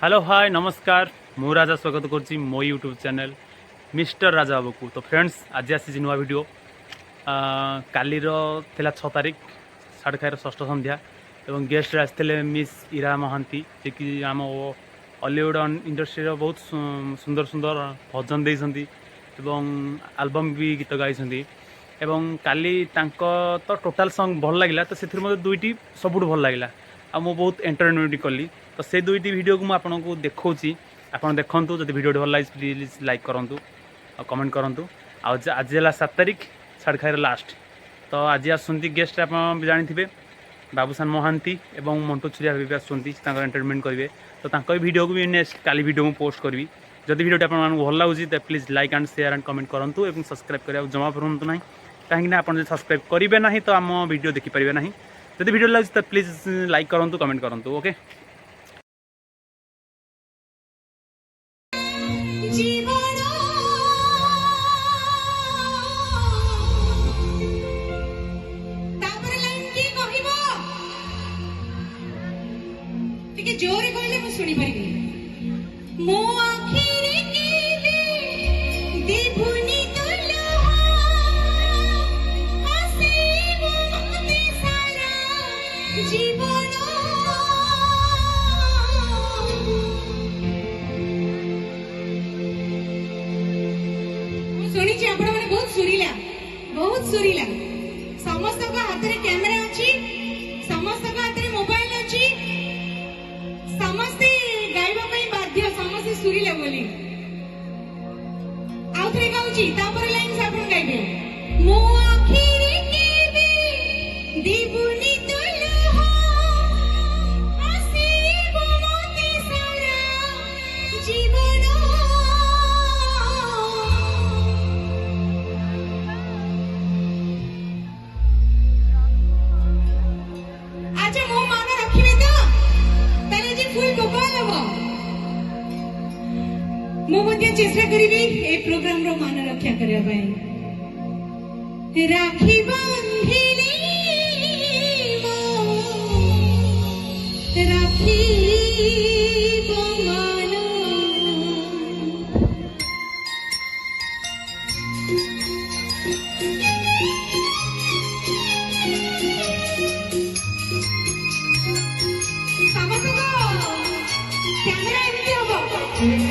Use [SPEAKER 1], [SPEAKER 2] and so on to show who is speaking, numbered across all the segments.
[SPEAKER 1] Hello hi नमस्कार मु राजा स्वागत करुच्ची मो YouTube channel mister Raja Babu को। तो फ्रेंड्स आज आसी नुआ वीडियो कालीर थिला 6 तारिख छाड़खाईर षष्ठ संध्या एवं गेस्ट आसते मिस इरा महांती जे कि आम हॉलीवुड इंडस्ट्री बहुत सुंदर सुंदर भजन देइछंती एवं एल्बम भी गीत गाई एवं काली तो टोटाल सॉन्ग भल लगिला। तो से दुईटी सबुठ भल लगिला आ मु बहुत एंटरटेनमेंट कली। तो से दुईटी वीडियो को मुझे देखी आपड़ देखूँ जब वीडियो भल लगे प्लीज लाइक करूँ और कमेंट करूँ। आज है 7 तारिख छाड़खाईर लास्ट। तो आज आसुँच गेस्ट आप जानी बाबूसान मोहांती एवं मंटू छुरिया भी आसुँच एंटरटेनमेंट करेंगे। तो तक वीडियो को भी नेक्स्ट काली वीडियो में पोस्ट करी। जब वीडियो आपको भल लगे तो please like and share and comment करूँ और सब्सक्राइब करने जमा करूँ ना कहीं आप सब्सक्राइब करेंगे ना तो आम वीडियो देखिपारे ना। जब वीडियो लगे तो प्लीज लाइक करूँ कमेंट करूँ। ओके
[SPEAKER 2] जोरे कहले मु सुनी परिबी मो आखिरे केबे देबुनी तोलो हसीबो मते सारा जीवन सुनी छी आपण माने बहुत सुरीला समस्त का हाथ रे कैमरा अछि समस्त का हाथ रे मोबाइल अछि समस्ते गाइबा पई बाध्य समस्ते सुरीला बोली आउ थरे गाउची तापर लाइन से आपण गाइबे मो आखिरे केबे देबुनी तोलो हसीबो मते सारा जीवन चेष्टा करी ए प्रोग्राम रो मान रक्षा करे राखी बांधिली राखी कैमरा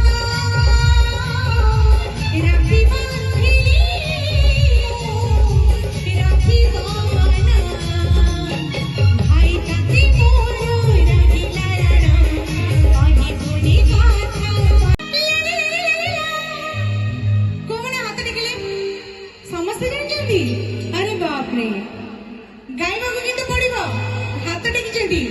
[SPEAKER 2] एमती हम अरे बाप रे गाइबा को किंतु पड़िबो हाथ टेकी चंदी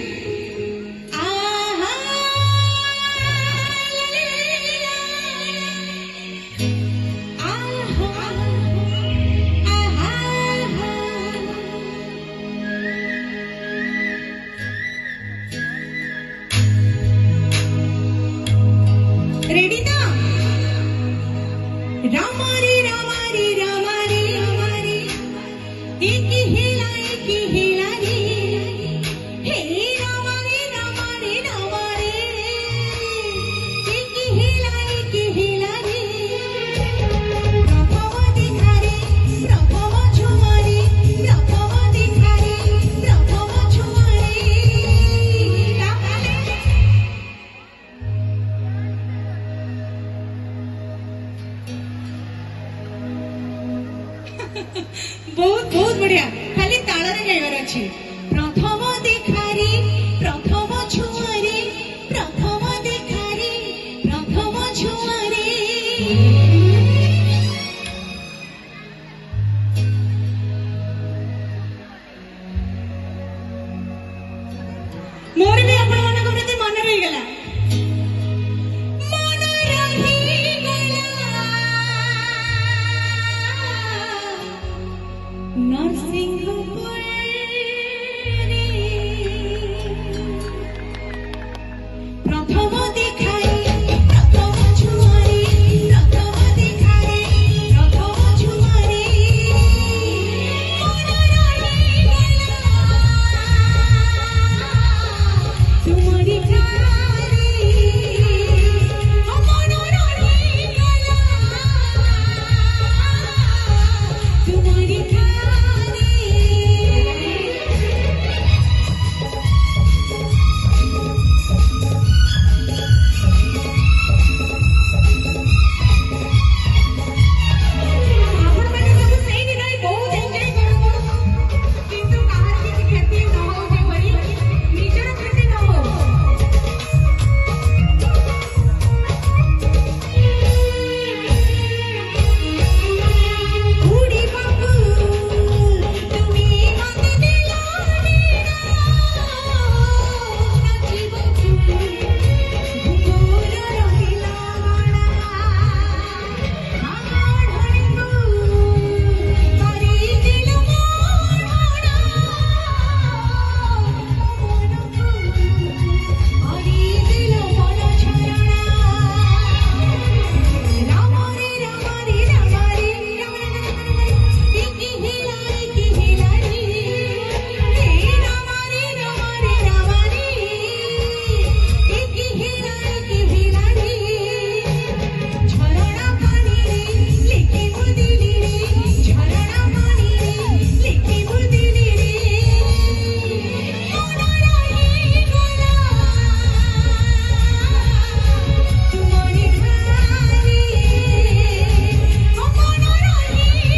[SPEAKER 2] रेडी था रामारी रामारी रामारी एक हिला रे हे रामा रे रामा रे एक हिला रे प्रभव दिखा रे प्रभव छुमारे प्रभव दिखा रे प्रभव छुमारे बहुत बहुत बढ़िया खाली ताଳରେ गाइबार अछि प्रथम देखारी प्रथम छुआरे प्रथम देखारी प्रथम छुआरे मोर भी आपण मानक प्रति मन रही गला मन रही गला नरसिंहपुर